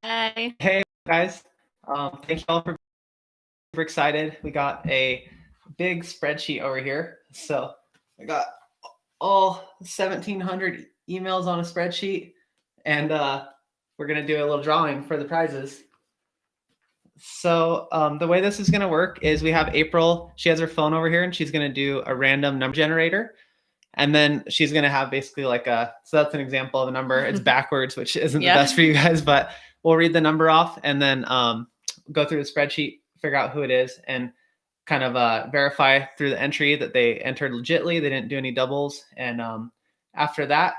Hi. Hey guys, thank you all for super excited. We got a big spreadsheet over here. So I got all 1,700 emails on a spreadsheet, and we're gonna do a little drawing for the prizes. So the way this is gonna work is we have April. She has her phone over here, and she's gonna do a random number generator. And then she's going to have basically so that's an example of a number. It's backwards, which isn't the best for you guys, but we'll read the number off and then go through the spreadsheet, figure out who it is, and kind of verify through the entry that they entered legitly. They didn't do any doubles. And after that,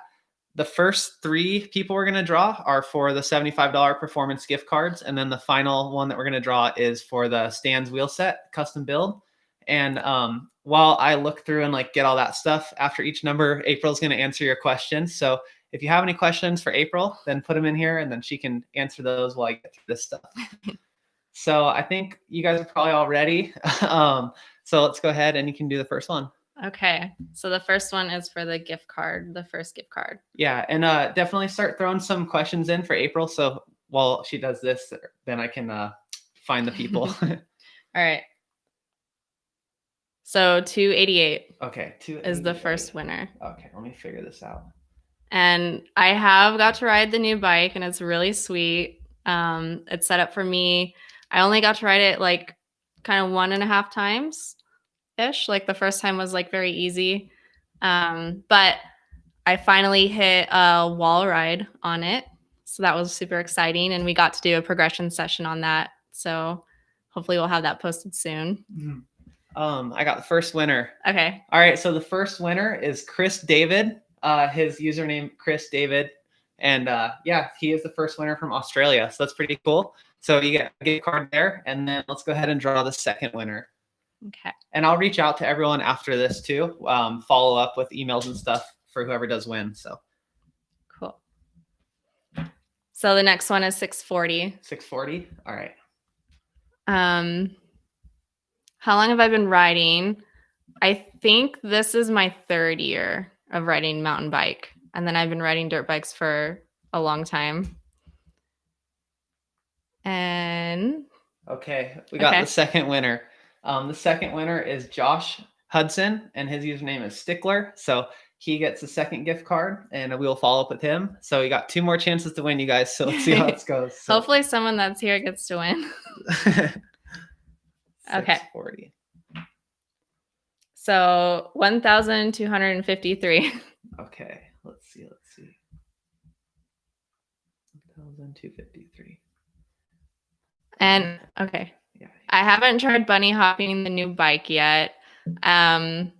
the first three people we're going to draw are for the $75 performance gift cards. And then the final one that we're going to draw is for the Stan's wheel set custom build. And while I look through and get all that stuff after each number, April's going to answer your questions. So if you have any questions for April, then put them in here and then she can answer those while I get through this stuff. So I think you guys are probably all ready. So let's go ahead and you can do the first one. Okay. So the first one is for the gift card, the first gift card. Yeah. And definitely start throwing some questions in for April. So while she does this, then I can find the people. All right. So 288. Okay. 288 is the first winner. Okay. Let me figure this out. And I have got to ride the new bike and it's really sweet. It's set up for me. I only got to ride it kind of 1.5 times ish. The first time was very easy. But I finally hit a wall ride on it. So that was super exciting. And we got to do a progression session on that. So hopefully we'll have that posted soon. Mm-hmm. I got the first winner. Okay. All right. So the first winner is Chris David. His username, Chris David. And yeah, he is the first winner from Australia. So that's pretty cool. So you get a gift card there. And then let's go ahead and draw the second winner. Okay. And I'll reach out to everyone after this too. Follow up with emails and stuff for whoever does win. So cool. So the next one is 640. 640. All right. How long have I been riding? I think this is my 3rd year of riding mountain bike. And then I've been riding dirt bikes for a long time. And okay, we got the second winner. The second winner is Josh Hudson, and his username is Stickler. So he gets the second gift card, and we will follow up with him. So you got 2 more chances to win, you guys. So let's see how it goes. So. Hopefully someone that's here gets to win. Okay. 640. So 1,253. Okay, let's see. 1,253. And okay. Yeah. I haven't tried bunny hopping the new bike yet. Or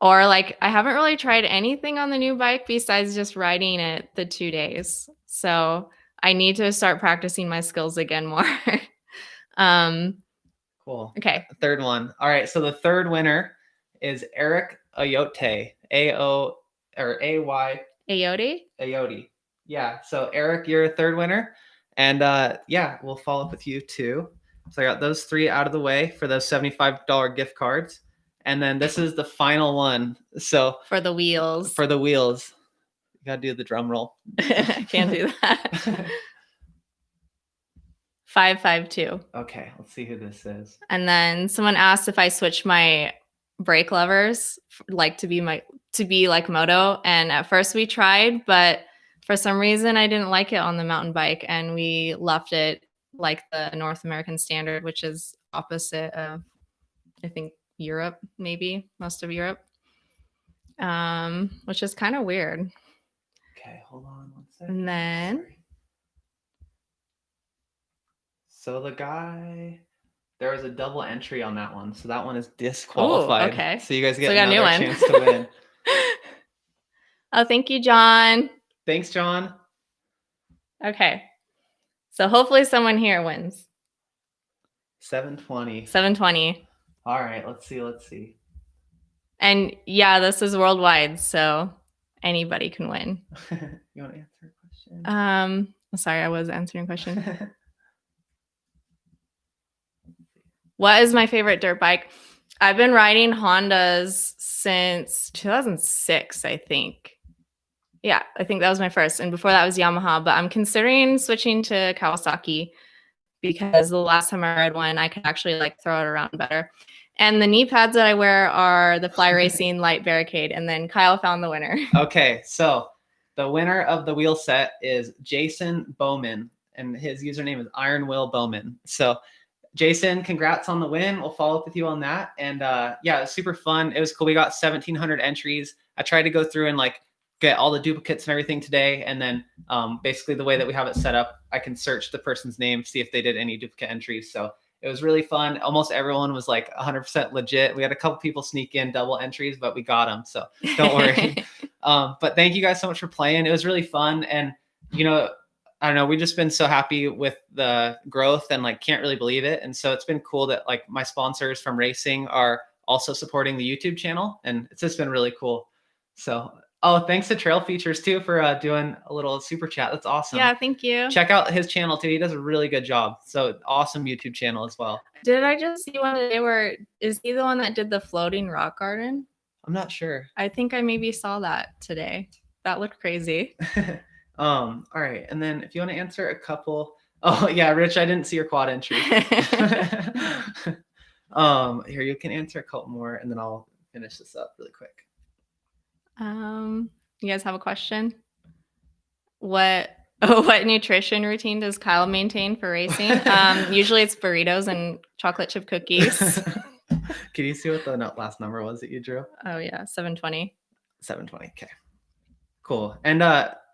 I haven't really tried anything on the new bike besides just riding it the 2 days. So I need to start practicing my skills again more. Cool. Okay. Third one. All right. So the third winner is Eric Ayote. A-Y. Ayote? Ayote. Yeah. So Eric, you're a third winner. And yeah, we'll follow up with you too. So I got those 3 out of the way for those $75 gift cards. And then this is the final one. So for the wheels. For the wheels. You got to do the drum roll. I can't do that. 552. Okay, let's see who this is. And then someone asked if I switch my brake levers to be like moto. And at first we tried, but for some reason I didn't like it on the mountain bike, and we left it like the North American standard, which is opposite of, I think, Europe, maybe most of Europe, which is kind of weird. Okay, hold on one second. And then. Sorry. So the guy, there was a double entry on that one. So that one is disqualified. Ooh, okay. So you guys get another chance to win. Oh, thank you, John. Thanks, John. Okay. So hopefully someone here wins. 720. 720. All right, let's see. And yeah, this is worldwide, so anybody can win. You want to answer a question? Sorry, I was answering a question. What is my favorite dirt bike? I've been riding Hondas since 2006, I think. Yeah, I think that was my first. And before that was Yamaha, but I'm considering switching to Kawasaki because the last time I rode one, I could actually like throw it around better. And the knee pads that I wear are the Fly Racing Light Barricade. And then Kyle found the winner. Okay, so the winner of the wheel set is Jason Bowman, and his username is Iron Will Bowman. So Jason, congrats on the win. We'll follow up with you on that. And yeah, it was super fun. It was cool. We got 1,700 entries. I tried to go through and like get all the duplicates and everything today. And then basically the way that we have it set up, I can search the person's name, see if they did any duplicate entries. So it was really fun. Almost everyone was like 100% legit. We had a couple people sneak in double entries, but we got them. So don't worry. But thank you guys so much for playing. It was really fun. And, you know, I don't know, we've just been so happy with the growth and like can't really believe it. And so it's been cool that like my sponsors from racing are also supporting the YouTube channel, and it's just been really cool. So, oh, thanks to Trail Features too for doing a little super chat. That's awesome. Yeah, thank you. Check out his channel too. He does a really good job. So awesome YouTube channel as well. Did I just see one today where is he the one that did the floating rock garden? I'm not sure. I think I maybe saw that today. That looked crazy. All right. And then if you want to answer a couple, oh yeah, Rich, I didn't see your quad entry. Here, you can answer a couple more and then I'll finish this up really quick. You guys have a question? What nutrition routine does Kyle maintain for racing? Usually it's burritos and chocolate chip cookies. Can you see what the last number was that you drew? Oh yeah, 720. 720. Okay. Cool. And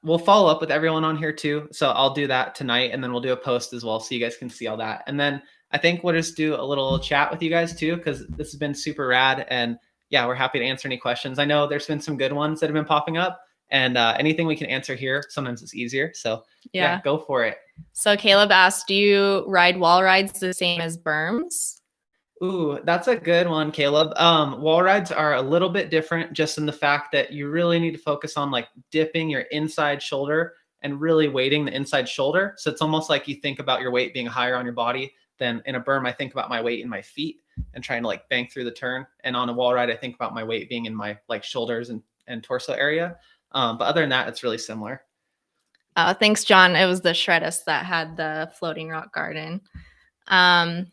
we'll follow up with everyone on here too. So I'll do that tonight and then we'll do a post as well so you guys can see all that. And then I think we'll just do a little chat with you guys too, because this has been super rad. And yeah, we're happy to answer any questions. I know there's been some good ones that have been popping up, and anything we can answer here, sometimes it's easier. So yeah, go for it. So Caleb asked, do you ride wall rides the same as berms? Ooh, that's a good one, Caleb. Wall rides are a little bit different just in the fact that you really need to focus on like dipping your inside shoulder and really weighting the inside shoulder. So it's almost like you think about your weight being higher on your body than in a berm. I think about my weight in my feet and trying to like bank through the turn. And on a wall ride, I think about my weight being in my like shoulders and torso area. But other than that, it's really similar. Thanks, John. It was the Shreddus that had the floating rock garden. And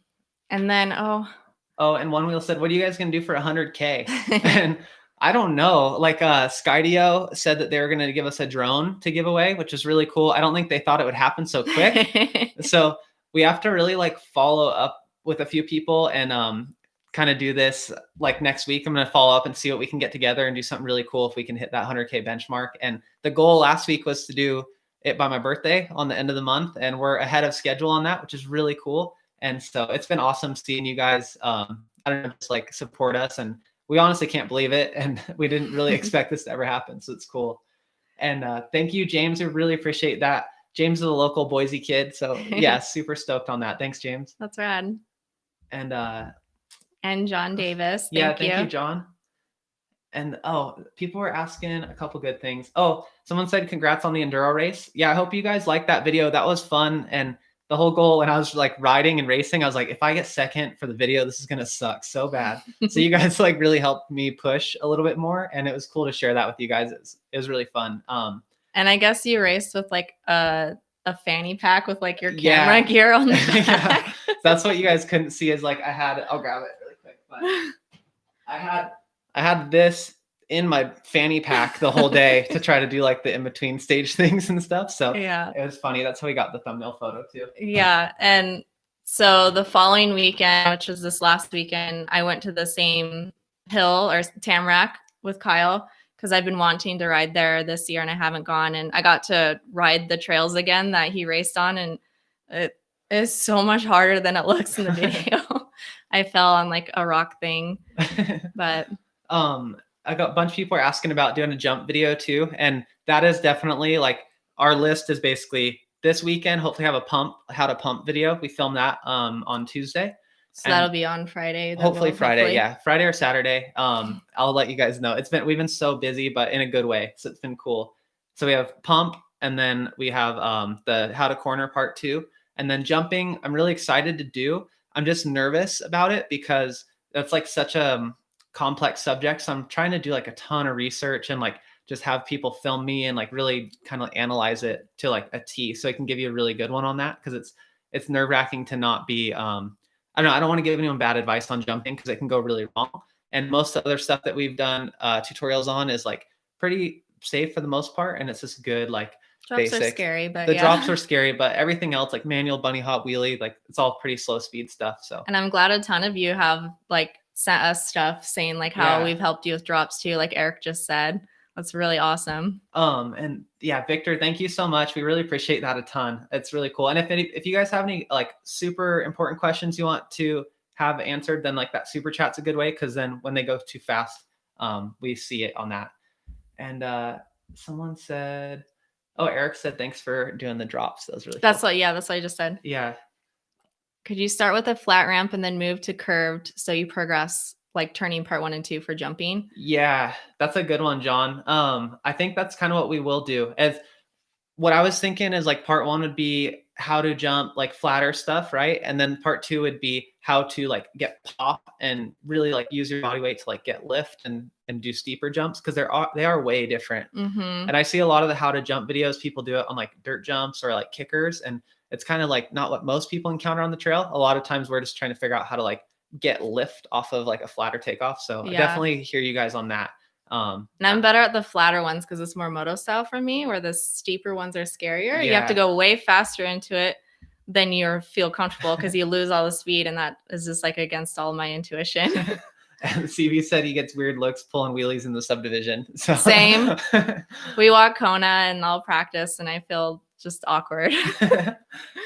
then, and One Wheel said, what are you guys going to do for 100K? And I don't know. Like Skydio said that they were going to give us a drone to give away, which is really cool. I don't think they thought it would happen so quick. So we have to really like follow up with a few people and kind of do this like next week. I'm going to follow up and see what we can get together and do something really cool if we can hit that 100K benchmark. And the goal last week was to do it by my birthday on the end of the month. And we're ahead of schedule on that, which is really cool. And so it's been awesome seeing you guys, I don't know, just like support us. And we honestly can't believe it. And we didn't really expect this to ever happen. So it's cool. And thank you, James. We really appreciate that. James is a local Boise kid. So yeah, super stoked on that. Thanks, James. That's rad. And John Davis. Thank you, John. And people were asking a couple good things. Oh, someone said congrats on the enduro race. Yeah, I hope you guys liked that video. That was fun. And the whole goal when I was like riding and racing, I was like, if I get second for the video, this is going to suck so bad. So you guys like really helped me push a little bit more. And it was cool to share that with you guys. It was really fun. And I guess you raced with like a fanny pack with like your camera gear on the back. That's what you guys couldn't see is like I'll grab it really quick. But I had this in my fanny pack the whole day to try to do like the in-between stage things and stuff. So yeah, it was funny. That's how we got the thumbnail photo too. Yeah. And so the following weekend, which was this last weekend, I went to the same hill or Tamarack with Kyle because I've been wanting to ride there this year and I haven't gone. And I got to ride the trails again that he raced on. And it is so much harder than it looks in the video. I fell on like a rock thing, but I got a bunch of people are asking about doing a jump video too. And that is definitely like our list is basically this weekend, hopefully have how to pump video. We filmed that on Tuesday. So that'll be on Friday. Hopefully Friday. Yeah. Friday or Saturday. I'll let you guys know. We've been so busy, but in a good way. So it's been cool. So we have pump and then we have the how to corner part 2 and then jumping. I'm really excited to do. I'm just nervous about it because that's like such a complex subject. So I'm trying to do like a ton of research and like just have people film me and like really kind of analyze it to like a T, so I can give you a really good one on that, because it's nerve wracking to not be I don't know. I don't want to give anyone bad advice on jumping because it can go really wrong. And most other stuff that we've done tutorials on is like pretty safe for the most part, and it's just good like Drops basic. are scary, but The drops are scary, but everything else like manual, bunny hop, wheelie, like it's all pretty slow speed stuff. So and I'm glad a ton of you have like sent us stuff saying like how we've helped you with drops too, like Eric just said. That's really awesome. And yeah, Victor, thank you so much. We really appreciate that a ton. It's really cool. And if you guys have any like super important questions you want to have answered, then like that super chat's a good way, because then when they go too fast, we see it on that. And someone said, oh, Eric said thanks for doing the drops. That was really that's cool. that's what I just said. Yeah. Could you start with a flat ramp and then move to curved so you progress like turning part 1 and 2 for jumping? Yeah, that's a good one, John. I think that's kind of what we will do. As what I was thinking is like part 1 would be how to jump like flatter stuff, right? And then part 2 would be how to like get pop and really like use your body weight to like get lift and do steeper jumps, because they are way different. And I see a lot of the how to jump videos, people do it on like dirt jumps or like kickers, and it's kind of like not what most people encounter on the trail. A lot of times we're just trying to figure out how to like get lift off of like a flatter takeoff. So I definitely hear you guys on that. And I'm better at the flatter ones because it's more moto style for me, where the steeper ones are scarier. You have to go way faster into it than you feel comfortable because you lose all the speed, and that is just like against all my intuition. And CV said he gets weird looks pulling wheelies in the subdivision. So same. We walk Kona and I'll practice and I feel just awkward.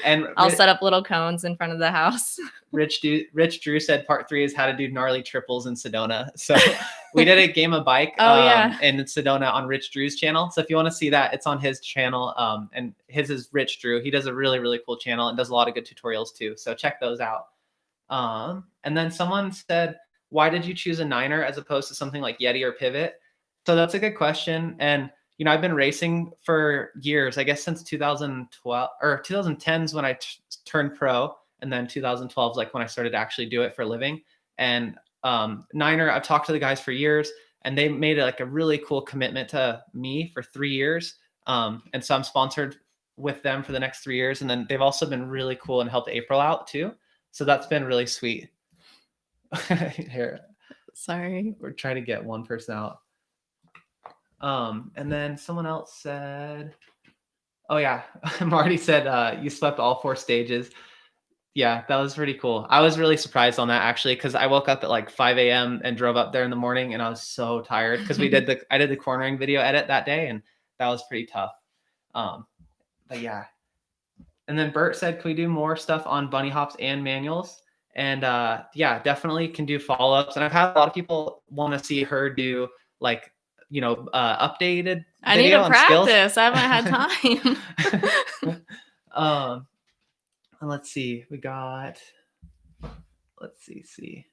And I'll set up little cones in front of the house. Rich Drew said part 3 is how to do gnarly triples in Sedona. So we did a game of bike in Sedona on Rich Drew's channel. So if you want to see that, it's on his channel. And his is Rich Drew. He does a really, really cool channel and does a lot of good tutorials too. So check those out. And then someone said, why did you choose a Niner as opposed to something like Yeti or Pivot? So that's a good question. And you know, I've been racing for years, I guess since 2012 or 2010s when I turned pro. And then 2012 is like when I started to actually do it for a living. And Niner, I've talked to the guys for years, and they made like a really cool commitment to me for 3 years. And so I'm sponsored with them for the next 3 years. And then they've also been really cool and helped April out too. So that's been really sweet. Here. Sorry. We're trying to get one person out. And then someone else said, oh yeah, Marty said, you slept all 4 stages. Yeah, that was pretty cool. I was really surprised on that actually, because I woke up at like 5 a.m. and drove up there in the morning, and I was so tired because I did the cornering video edit that day, and that was pretty tough. But yeah. And then Bert said, can we do more stuff on bunny hops and manuals? And yeah, definitely can do follow-ups. And I've had a lot of people want to see her do like, you know, updated. I need to practice. Skills. I haven't had time. And let's see, we got, let's see.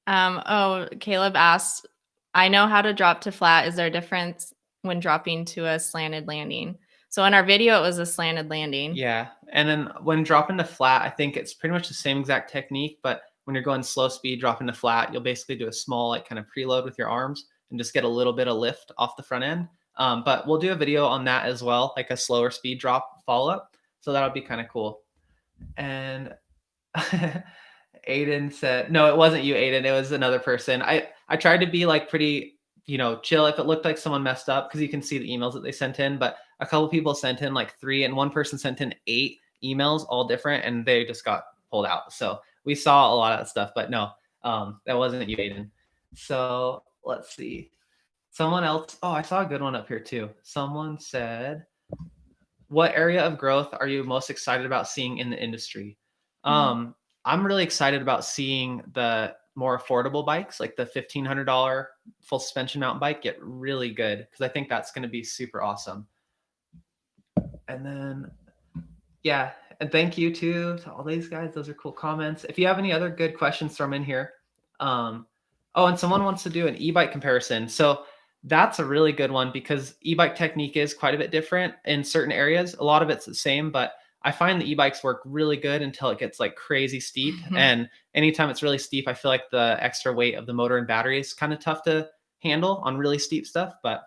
Oh, Caleb asked, I know how to drop to flat. Is there a difference when dropping to a slanted landing? So in our video, it was a slanted landing. Yeah. And then when dropping to flat, I think it's pretty much the same exact technique, but when you're going slow speed, dropping to flat, you'll basically do a small, like kind of preload with your arms and just get a little bit of lift off the front end. But we'll do a video on that as well, like a slower speed drop follow up. So that'll be kind of cool. And Aiden said, no, it wasn't you, Aiden. It was another person. I tried to be like pretty, you know, chill if it looked like someone messed up, because you can see the emails that they sent in, but a couple people sent in like 3 and one person sent in 8 emails, all different, and they just got pulled out. So we saw a lot of that stuff, but no, that wasn't you, Aiden. So let's see. Someone else. Oh, I saw a good one up here too. Someone said, what area of growth are you most excited about seeing in the industry? I'm really excited about seeing the more affordable bikes, like the $1,500 full suspension mountain bike, get really good, because I think that's going to be super awesome. And then, yeah, and thank you to all these guys. Those are cool comments. If you have any other good questions, throw them in here. Oh, and someone wants to do an e-bike comparison. So that's a really good one, because e-bike technique is quite a bit different in certain areas. A lot of it's the same, but I find the e-bikes work really good until it gets like crazy steep. And anytime it's really steep, I feel like the extra weight of the motor and battery is kind of tough to handle on really steep stuff. But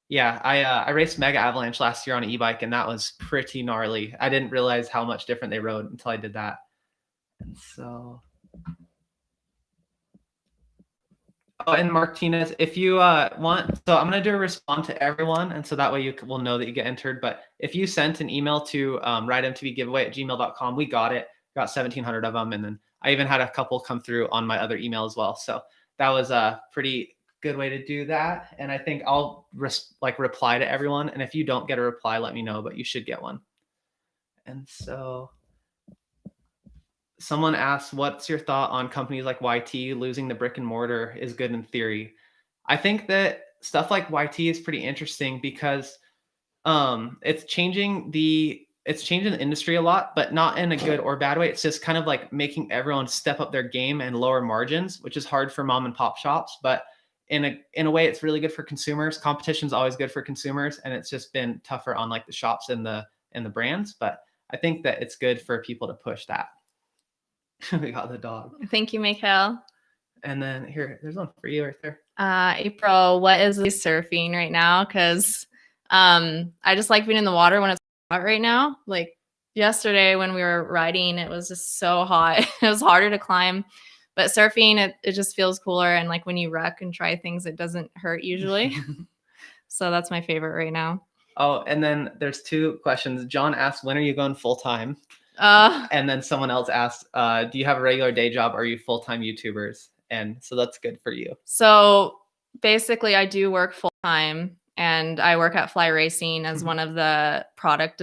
Yeah, I raced Mega Avalanche last year on an e-bike, and that was pretty gnarly. I didn't realize how much different they rode until I did that. And so, oh, and Martinez, if you want, so I'm gonna do a respond to everyone, and so that way you will know that you get entered. But if you sent an email to rideMTVgiveaway@gmail.com, we got it. Got 1,700 of them, and then I even had a couple come through on my other email as well. So that was a pretty good way to do that. And I think I'll reply to everyone. And if you don't get a reply, let me know, but you should get one. And so someone asked, what's your thought on companies like YT losing the brick and mortar is good in theory? I think that stuff like YT is pretty interesting because it's changing the industry a lot, but not in a good or bad way. It's just kind of like making everyone step up their game and lower margins, which is hard for mom and pop shops. But in a way, it's really good for consumers. Competition's always good for consumers, and it's just been tougher on like the shops and the brands. But I think that it's good for people to push that. We got the dog. Thank you, Mikhail. And then here, there's one for you right there. April, what is surfing right now? Because I just like being in the water when it's hot right now. Like yesterday when we were riding, it was just so hot. It was harder to climb. But surfing, it just feels cooler. And like when you wreck and try things, it doesn't hurt usually. So that's my favorite right now. Oh, and then there's two questions. John asked, when are you going full time? And then someone else asked, do you have a regular day job? Or are you full-time YouTubers? And so that's good for you. So basically I do work full time, and I work at Fly Racing as one of the product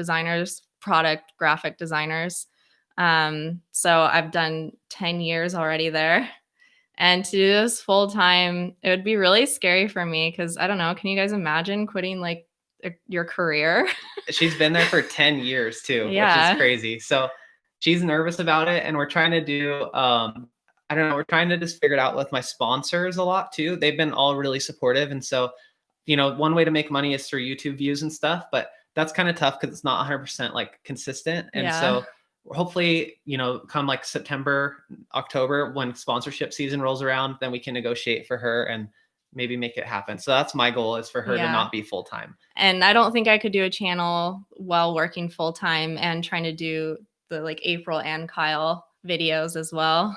graphic designers. So I've done 10 years already there. And to do this full time, it would be really scary for me because I don't know. Can you guys imagine quitting like your career? She's been there for 10 years too, Yeah. which is crazy. So she's nervous about it. And we're trying to do, I don't know, we're trying to just figure it out with my sponsors a lot too. They've been all really supportive. And so, you know, one way to make money is through YouTube views and stuff, but that's kind of tough because it's not 100% like consistent. And so hopefully, you know, come like September, October, when sponsorship season rolls around, then we can negotiate for her and maybe make it happen. So that's my goal, is for her to not be full time. And I don't think I could do a channel while working full time and trying to do the like April and Kyle videos as well.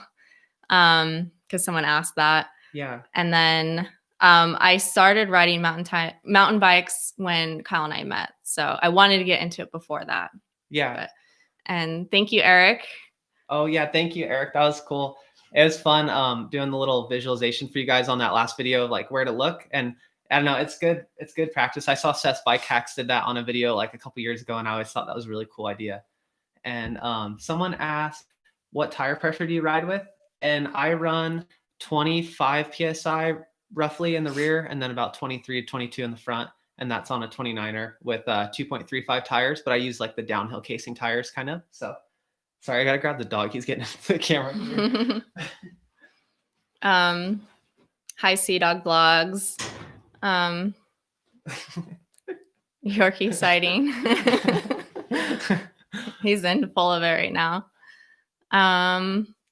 Because someone asked that. Yeah. And then I started riding mountain bikes when Kyle and I met. So I wanted to get into it before that. Yeah. And thank you, Eric. Oh yeah, thank you, Eric. That was cool. It was fun doing the little visualization for you guys on that last video of like where to look. And I don't know, it's good. It's good practice. I saw Seth's Bike Hacks did that on a video like a couple years ago, and I always thought that was a really cool idea. And someone asked, what tire pressure do you ride with? And I run 25 PSI roughly in the rear, and then about 23 to 22 in the front. And that's on a 29er with 2.35 tires, but I use like the downhill casing tires kind of. So sorry, I gotta grab the dog. He's getting into the camera. Hi, Sea Dog Vlogs. Yorkie sighting. He's in full of it right now.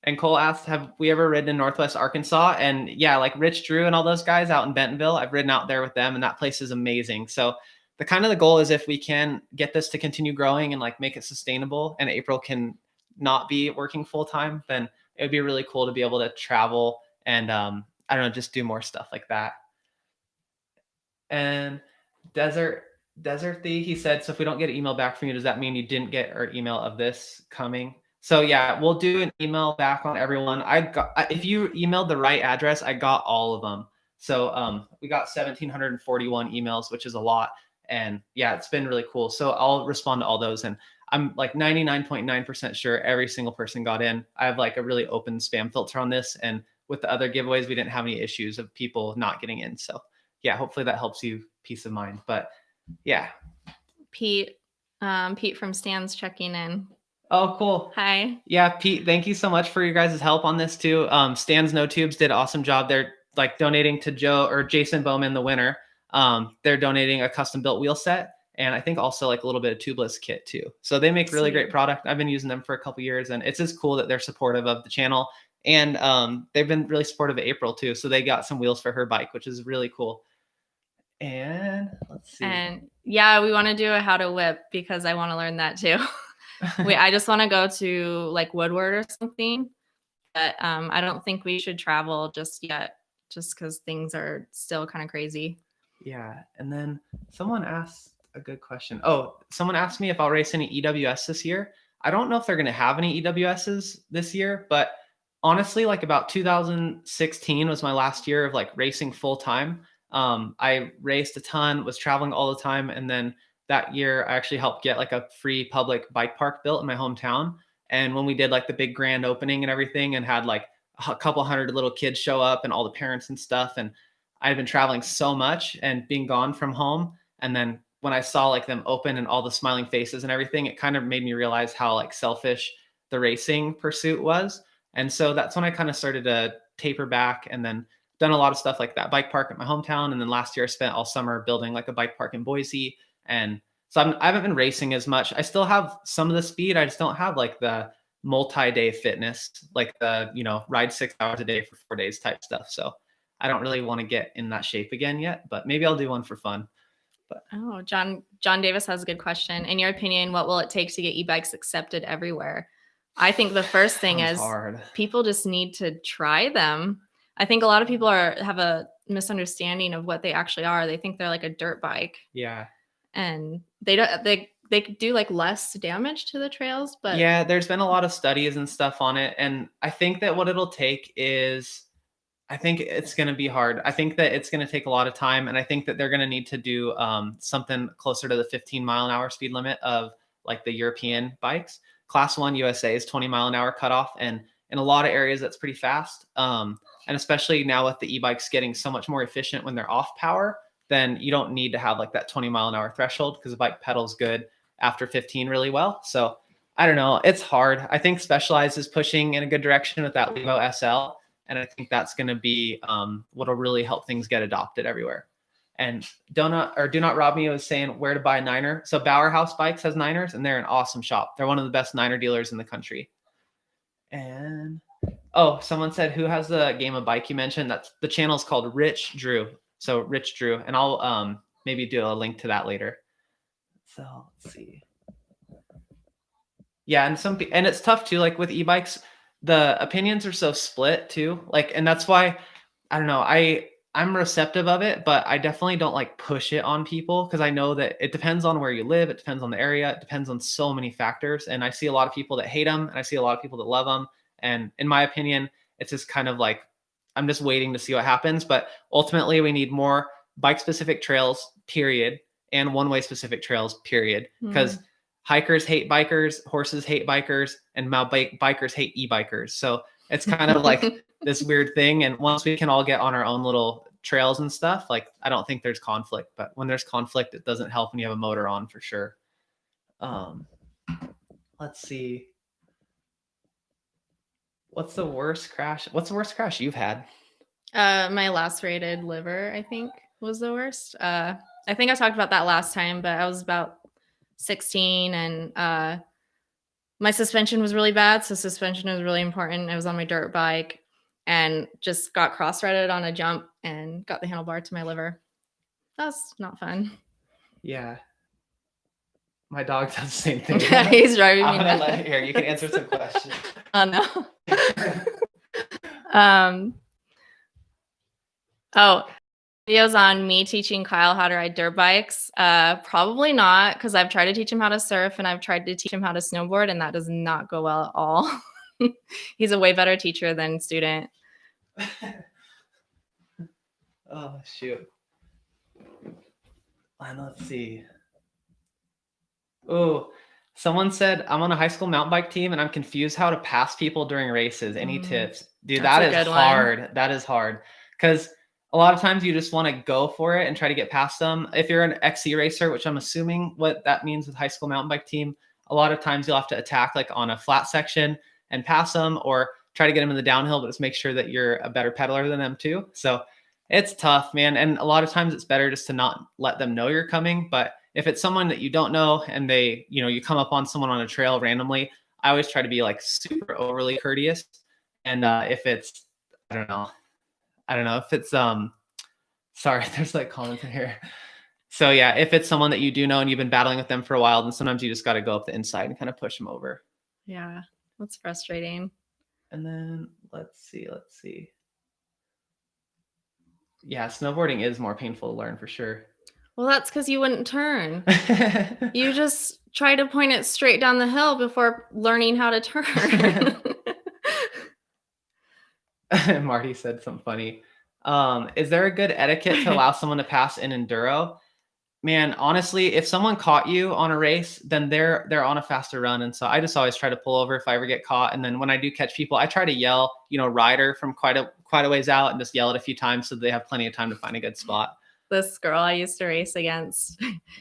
And Cole asked, have we ever ridden in Northwest Arkansas? And yeah, like Rich Drew and all those guys out in Bentonville, I've ridden out there with them, and that place is amazing. So the goal is, if we can get this to continue growing and like make it sustainable, and April can not be working full time, then it would be really cool to be able to travel and I don't know, just do more stuff like that. And Desert Thee, he said, so if we don't get an email back from you, does that mean you didn't get our email of this coming? So yeah, we'll do an email back on everyone. If you emailed the right address, I got all of them. So we got 1,741 emails, which is a lot. And yeah, it's been really cool. So I'll respond to all those. And I'm like 99.9% sure every single person got in. I have like a really open spam filter on this. And with the other giveaways, we didn't have any issues of people not getting in. So yeah, hopefully that helps you peace of mind. But yeah. Pete from Stan's checking in. Oh, cool. Hi. Yeah, Pete, thank you so much for your guys' help on this too. Stan's No Tubes did an awesome job. They're like donating to Jason Bowman, the winner. They're donating a custom built wheel set, and I think also like a little bit of tubeless kit too. So they make really great product. I've been using them for a couple years, and it's just cool that they're supportive of the channel. And they've been really supportive of April too. So they got some wheels for her bike, which is really cool. And let's see. And yeah, we want to do a how to whip because I want to learn that too. I just want to go to like Woodward or something, but I don't think we should travel just yet, just because things are still kind of crazy. Yeah, and then someone asked a good question. Oh, someone asked me if I'll race any EWS this year. I don't know if they're going to have any EWSs this year, but honestly, like about 2016 was my last year of like racing full time. I raced a ton, was traveling all the time, and then that year I actually helped get like a free public bike park built in my hometown. And when we did like the big grand opening and everything, and had like a couple hundred little kids show up and all the parents and stuff, and I'd been traveling so much and being gone from home, and then when I saw like them open and all the smiling faces and everything, it kind of made me realize how like selfish the racing pursuit was. And so that's when I kind of started to taper back, and then done a lot of stuff like that bike park at my hometown. And then last year I spent all summer building like a bike park in Boise. And so I haven't been racing as much. I still have some of the speed. I just don't have like the multi-day fitness, like the, ride 6 hours a day for 4 days type stuff. So I don't really want to get in that shape again yet, but maybe I'll do one for fun. But Oh, John Davis has a good question. In your opinion, what will it take to get e-bikes accepted everywhere? I think the first thing is hard. People just need to try them. I think a lot of people have a misunderstanding of what they actually are. They think they're like a dirt bike. Yeah. And they could do like less damage to the trails, but yeah, there's been a lot of studies and stuff on it. And I think that what it'll take is, I think it's going to be hard. I think that it's going to take a lot of time. And I think that they're going to need to do something closer to the 15-mile-an-hour speed limit of like the European bikes. Class 1 USA is 20-mile-an-hour cutoff. And in a lot of areas, that's pretty fast. And especially now with the e-bikes getting so much more efficient when they're off power, then you don't need to have like that 20-mile-an-hour threshold, because the bike pedals good after 15 really well. So I don't know. It's hard. I think Specialized is pushing in a good direction with that Levo SL. And I think that's going to be what'll really help things get adopted everywhere. And Do Not Rob Me was saying where to buy a Niner. So Bauer House Bikes has Niners, and they're an awesome shop. They're one of the best Niner dealers in the country. And someone said, who has the game of bike you mentioned? That's the channel's called Rich Drew. So Rich Drew, and I'll maybe do a link to that later. So let's see. Yeah, and it's tough too. Like with e-bikes, the opinions are so split too. Like, and that's why I don't know. I'm receptive of it, but I definitely don't like push it on people, because I know that it depends on where you live, it depends on the area, it depends on so many factors. And I see a lot of people that hate them, and I see a lot of people that love them. And in my opinion, it's just kind of like I'm just waiting to see what happens. But ultimately, we need more bike-specific trails, period, and one-way specific trails, period, because hikers hate bikers, horses hate bikers, and now bikers hate e-bikers. So it's kind of like this weird thing. And once we can all get on our own little trails and stuff, like I don't think there's conflict. But when there's conflict, it doesn't help when you have a motor on, for sure. Let's see. What's the worst crash you've had? My lacerated liver, I think, was the worst. I think I talked about that last time, but I was about 16, and my suspension was really bad. So suspension is really important. I was on my dirt bike and just got cross-threaded on a jump and got the handlebar to my liver. That's not fun. Yeah. My dog does the same thing. He's driving me nuts. Here, you can answer some questions. Oh, no. Videos on me teaching Kyle how to ride dirt bikes? Probably not, because I've tried to teach him how to surf and I've tried to teach him how to snowboard, and that does not go well at all. He's a way better teacher than student. Oh, shoot. And let's see. Oh, someone said, I'm on a high school mountain bike team and I'm confused how to pass people during races. Any tips? Dude, that is hard. That is hard. Because a lot of times you just want to go for it and try to get past them. If you're an XC racer, which I'm assuming what that means with high school mountain bike team, a lot of times you'll have to attack like on a flat section and pass them, or try to get them in the downhill, but just make sure that you're a better pedaler than them too. So it's tough, man. And a lot of times it's better just to not let them know you're coming. But if it's someone that you don't know and they, you come up on someone on a trail randomly, I always try to be like super overly courteous. And if it's, I don't know if it's Sorry, there's like comments in here. So yeah, if it's someone that you do know and you've been battling with them for a while, then sometimes you just got to go up the inside and kind of push them over. Yeah, that's frustrating. And then let's see. Yeah, snowboarding is more painful to learn for sure. Well, that's because you wouldn't turn. You just try to point it straight down the hill before learning how to turn. Marty said something funny. Is there a good etiquette to allow someone to pass in enduro? Man, honestly, if someone caught you on a race, then they're on a faster run. And so I just always try to pull over if I ever get caught. And then when I do catch people, I try to yell, rider from quite a ways out and just yell it a few times so they have plenty of time to find a good spot. This girl I used to race against,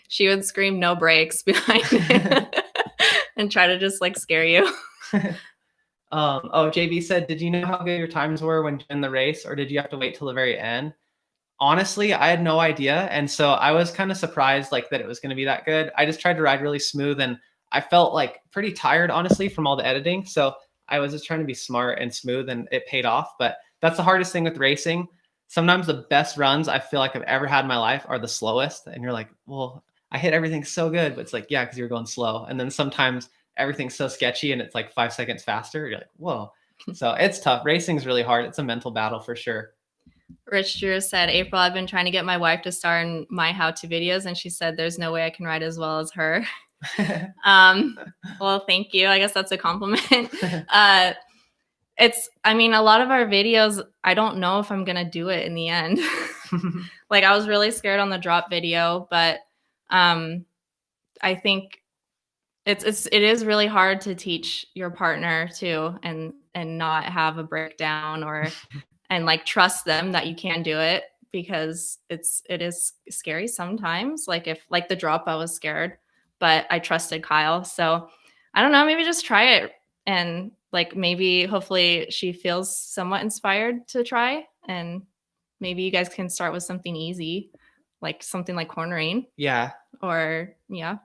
she would scream no brakes behind me and try to just like scare you. JB said, did you know how good your times were when in the race, or did you have to wait till the very end? Honestly, I had no idea. And so I was kind of surprised like that it was going to be that good. I just tried to ride really smooth and I felt like pretty tired, honestly, from all the editing. So I was just trying to be smart and smooth and it paid off. But that's the hardest thing with racing. Sometimes the best runs I feel like I've ever had in my life are the slowest. And you're like, well, I hit everything so good. But it's like, yeah, because you're going slow. And then sometimes everything's so sketchy and it's like 5 seconds faster. You're like, whoa. So it's tough. Racing's really hard. It's a mental battle for sure. Rich Drew said, April, I've been trying to get my wife to star in my how-to videos, and she said there's no way I can ride as well as her. Well, thank you. I guess that's a compliment. A lot of our videos, I don't know if I'm gonna do it in the end. Like I was really scared on the drop video, but I think it is really hard to teach your partner too and not have a breakdown or and like trust them that you can do it, because it is scary sometimes. Like if like the drop, I was scared, but I trusted Kyle. So I don't know, maybe just try it and like maybe hopefully she feels somewhat inspired to try, and maybe you guys can start with something easy, like something like cornering. Yeah. Or yeah.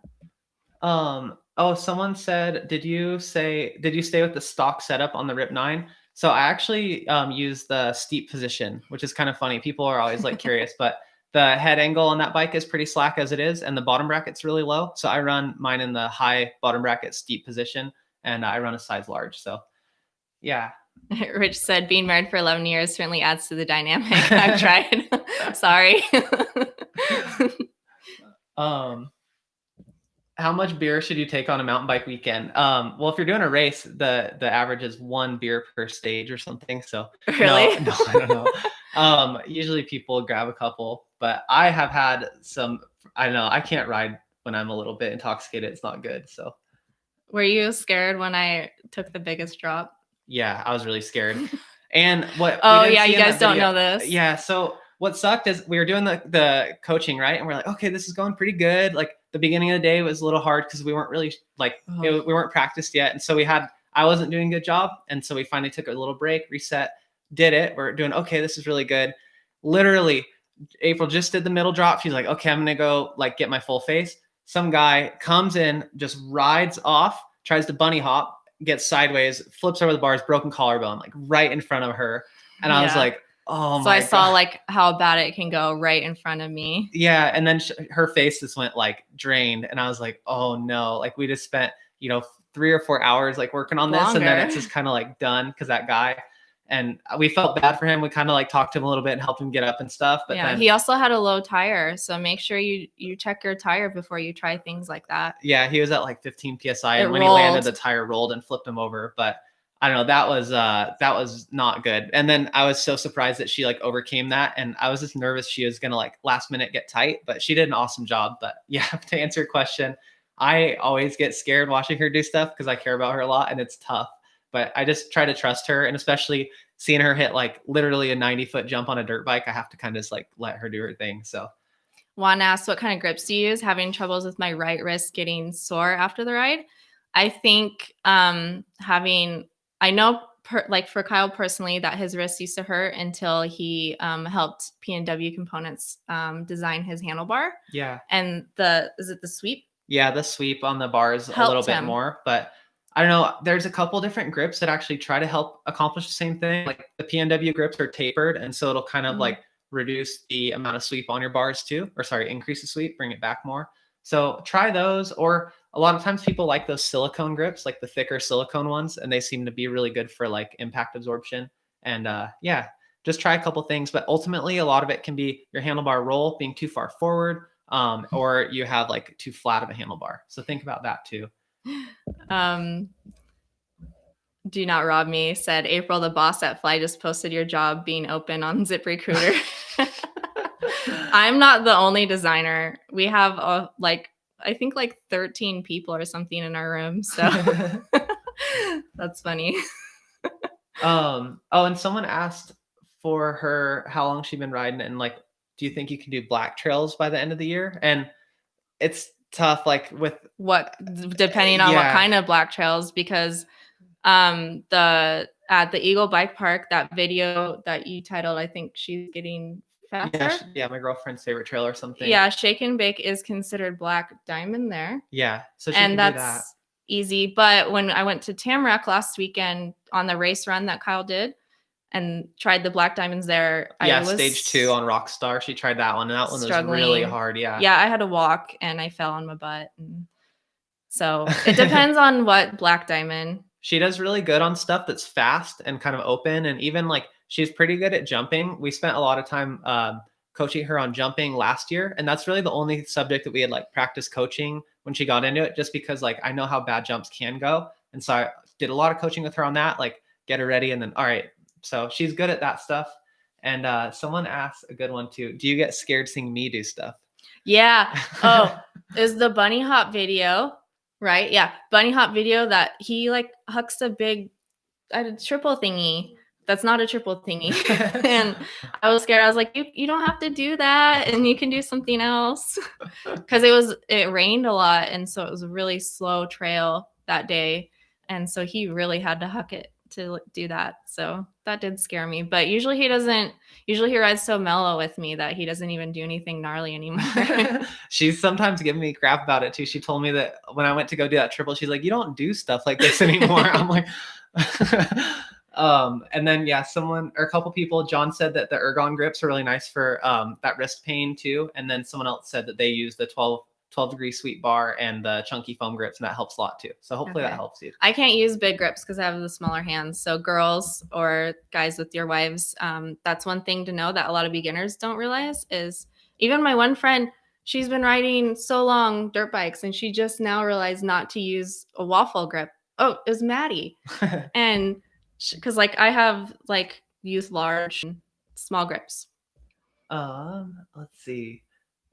Someone said, did you stay with the stock setup on the Rip 9? So I actually use the steep position, which is kind of funny. People are always like curious, but the head angle on that bike is pretty slack as it is, and the bottom bracket's really low. So I run mine in the high bottom bracket steep position, and I run a size large. So yeah. Rich said, being married for 11 years certainly adds to the dynamic. I've tried. Sorry. How much beer should you take on a mountain bike weekend? Well, if you're doing a race, the average is 1 beer per stage or something. So really? No, I don't know. Usually people grab a couple, but I have had some, I don't know, I can't ride when I'm a little bit intoxicated. It's not good. So were you scared when I took the biggest drop? Yeah, I was really scared. And what? Oh yeah, you guys don't know this. Yeah. So what sucked is we were doing the coaching, right? And we're like, okay, this is going pretty good. Like the beginning of the day was a little hard because we weren't really we weren't practiced yet. And so I wasn't doing a good job. And so we finally took a little break, reset, did it. We're doing, okay, this is really good. Literally, April just did the middle drop. She's like, okay, I'm going to go like get my full face. Some guy comes in, just rides off, tries to bunny hop, gets sideways, flips over the bars, broken collarbone, like right in front of her. And I was like, oh my God. So I saw like how bad it can go right in front of me. Yeah. And then her face just went like drained. And I was like, oh no, like we just spent, 3 or 4 hours like working on this. And then it's just kind of like done because that guy, and we felt bad for him. We kind of like talked to him a little bit and helped him get up and stuff. But yeah, he also had a low tire. So make sure you check your tire before you try things like that. Yeah, he was at like 15 PSI. And when he landed, the tire rolled and flipped him over. But I don't know, that was not good. And then I was so surprised that she like overcame that. And I was just nervous she was going to like last minute get tight, but she did an awesome job. But yeah, to answer your question, I always get scared watching her do stuff because I care about her a lot and it's tough. But I just try to trust her, and especially seeing her hit like literally a 90-foot jump on a dirt bike, I have to kind of just like let her do her thing. So Juan asked, what kind of grips do you use? Having troubles with my right wrist getting sore after the ride. I think I know for Kyle personally that his wrist used to hurt until he helped P&W Components design his handlebar. Yeah. And is it the sweep? Yeah, the sweep on the bars a little bit more, but I don't know. There's a couple different grips that actually try to help accomplish the same thing. Like the P&W grips are tapered, and so it'll kind of like reduce the amount of sweep on your bars too, or sorry, increase the sweep, bring it back more. So try those, or a lot of times people like those silicone grips, like the thicker silicone ones, and they seem to be really good for like impact absorption. And yeah, just try a couple things, but ultimately a lot of it can be your handlebar roll being too far forward, or you have like too flat of a handlebar. So think about that too. Do Not Rob Me said, April, the boss at Fly just posted your job being open on ZipRecruiter. I'm not the only designer. We have I think like 13 people or something in our room. So that's funny. Oh, and someone asked for her how long she's been riding, and like, do you think you can do black trails by the end of the year? And it's tough, like with what, depending on what kind of black trails, because at the Eagle Bike Park, that video that you titled, I think she's getting faster. Yeah, my girlfriend's favorite trail or something. Yeah, Shake and Bake is considered black diamond there. Yeah, so and that's easy. But when I went to Tamarack last weekend on the race run that Kyle did and tried the black diamonds there, I was stage 2 on Rockstar. She tried that one, and that one was really hard. Yeah, I had to walk and I fell on my butt. And so it depends on what black diamond. She does really good on stuff that's fast and kind of open, and even like she's pretty good at jumping. We spent a lot of time coaching her on jumping last year, and that's really the only subject that we had like practice coaching when she got into it, just because like I know how bad jumps can go, and so I did a lot of coaching with her on that, like get her ready, and then all right, so she's good at that stuff. And someone asked a good one too, do you get scared seeing me do stuff? Yeah. Oh, is the bunny hop video, right? Yeah, bunny hop video that he like hucks a big triple thingy. That's not a triple thingy. And I was scared. I was like, you don't have to do that, and you can do something else. Because it rained a lot, and so it was a really slow trail that day. And so he really had to huck it to do that. So that did scare me. But usually he rides so mellow with me that he doesn't even do anything gnarly anymore. She's sometimes giving me crap about it too. She told me that when I went to go do that triple, she's like, you don't do stuff like this anymore. I'm like, and then yeah, a couple people, John said that the Ergon grips are really nice for that wrist pain too. And then someone else said that they use the 12 degree sweep bar and the chunky foam grips, and that helps a lot too. So hopefully that helps you. I can't use big grips because I have the smaller hands. So girls or guys with your wives, that's one thing to know that a lot of beginners don't realize is, even my one friend, she's been riding so long dirt bikes, and she just now realized not to use a waffle grip. Oh, it was Maddie. And because like I have like used large and small grips. Let's see.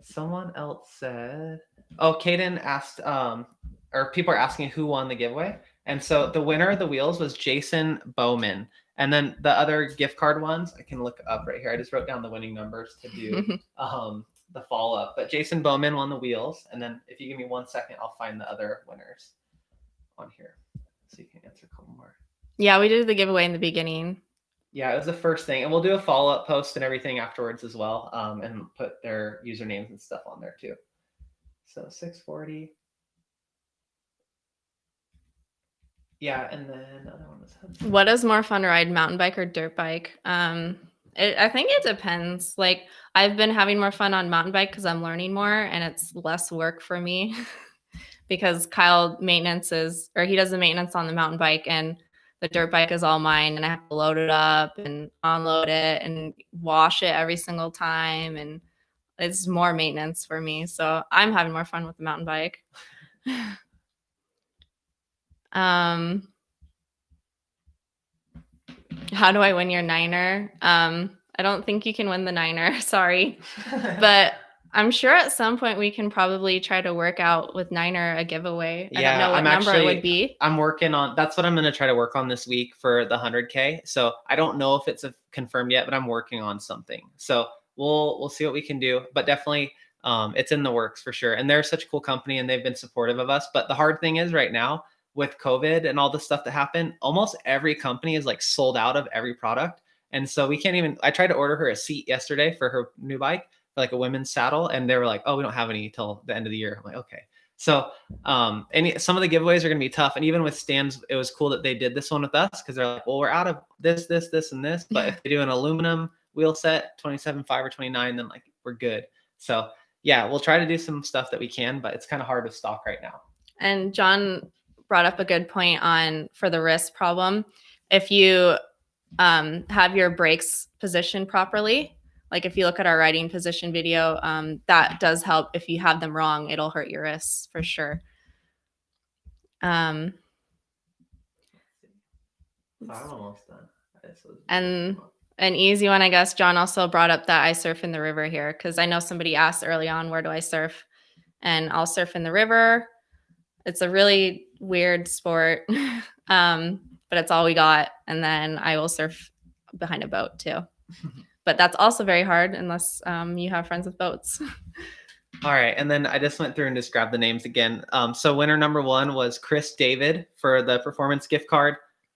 Someone else said, Kaden asked, or people are asking who won the giveaway. And so the winner of the wheels was Jason Bowman. And then the other gift card ones, I can look up right here. I just wrote down the winning numbers to do the follow-up. But Jason Bowman won the wheels. And then if you give me 1 second, I'll find the other winners on here, so you can answer a couple more. Yeah, we did the giveaway in the beginning. Yeah, it was the first thing. And we'll do a follow-up post and everything afterwards as well, and put their usernames and stuff on there too. So 640. Yeah, and then another one was what is more fun to ride, mountain bike or dirt bike? I think it depends. Like I've been having more fun on mountain bike because I'm learning more and it's less work for me because Kyle he does the maintenance on the mountain bike, and the dirt bike is all mine, and I have to load it up and unload it and wash it every single time. And it's more maintenance for me. So I'm having more fun with the mountain bike. How do I win your Niner? I don't think you can win the Niner. Sorry. But I'm sure at some point we can probably try to work out with Niner a giveaway. I don't know what number it would be. I'm working on, that's what I'm going to try to work on this week for the 100K. So I don't know if it's confirmed yet, but I'm working on something. So we'll see what we can do, but definitely it's in the works for sure. And they're such a cool company and they've been supportive of us. But the hard thing is right now with COVID and all the stuff that happened, almost every company is like sold out of every product. And so we can't even, I tried to order her a seat yesterday for her new bike, like a women's saddle, and they were like, oh, we don't have any till the end of the year. I'm like, okay. So some of the giveaways are going to be tough. And even with stands, it was cool that they did this one with us because they're like, well, we're out of this, and this. But if they do an aluminum wheel set, 27.5 or 29, then like we're good. So yeah, we'll try to do some stuff that we can, but it's kind of hard to stock right now. And John brought up a good point on for the wrist problem. If you have your brakes positioned properly, like if you look at our riding position video, that does help. If you have them wrong, it'll hurt your wrists for sure. I'm almost done. And an easy one, I guess, John also brought up that I surf in the river here, because I know somebody asked early on, where do I surf? And I'll surf in the river. It's a really weird sport, but it's all we got. And then I will surf behind a boat too. But that's also very hard unless you have friends with boats. All right. And then I just went through and just grabbed the names again. So winner number 1 was Chris David for the performance gift card.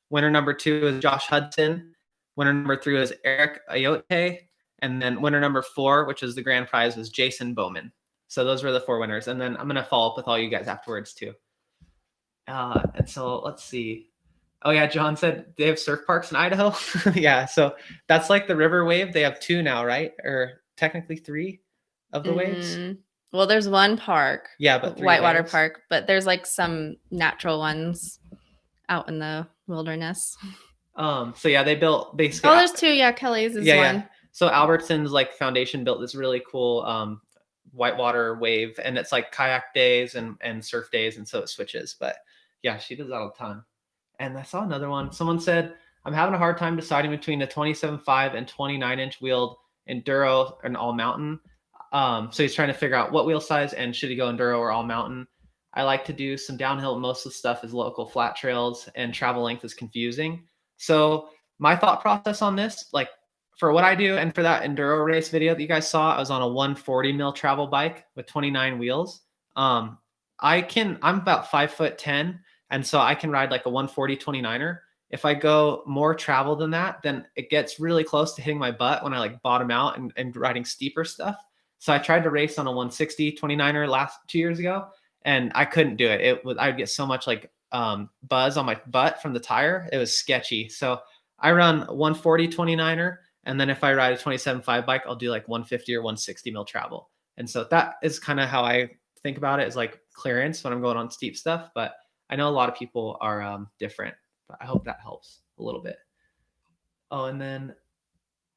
Winner number 2 is Josh Hudson. Winner number 3 is Eric Ayote. And then winner number 4, which is the grand prize, was Jason Bowman. So those were the 4 winners. And then I'm going to follow up with all you guys afterwards too. And so let's see. Oh yeah, John said they have surf parks in Idaho. Yeah, so that's like the river wave. They have 2 now, right? Or technically 3 of the waves. Well, there's one park. Yeah, but 3 Whitewater waves. Park, but there's like some natural ones out in the wilderness. So yeah, they built basically. Oh, there's 2. Yeah, Kelly's is one. Yeah. So Albertson's like foundation built this really cool whitewater wave, and it's like kayak days and surf days, and so it switches. But yeah, she does that a ton. And I saw another one. Someone said, I'm having a hard time deciding between the 27.5 and 29-inch wheeled enduro and all mountain. So he's trying to figure out what wheel size and should he go enduro or all mountain. I like to do some downhill. Most of the stuff is local flat trails, and travel length is confusing. So my thought process on this, like for what I do and for that enduro race video that you guys saw, I was on a 140 mil travel bike with 29 wheels. I'm about 5'10", and so I can ride like a 140 29er. If I go more travel than that, then it gets really close to hitting my butt when I like bottom out and riding steeper stuff. So I tried to race on a 160 29er last 2 years ago, and I couldn't do it. I would get so much like buzz on my butt from the tire. It was sketchy. So I run 140 29er, and then if I ride a 27.5 bike, I'll do like 150 or 160 mil travel. And so that is kind of how I think about it, is like clearance when I'm going on steep stuff. But I know a lot of people are different, but I hope that helps a little bit. Oh, and then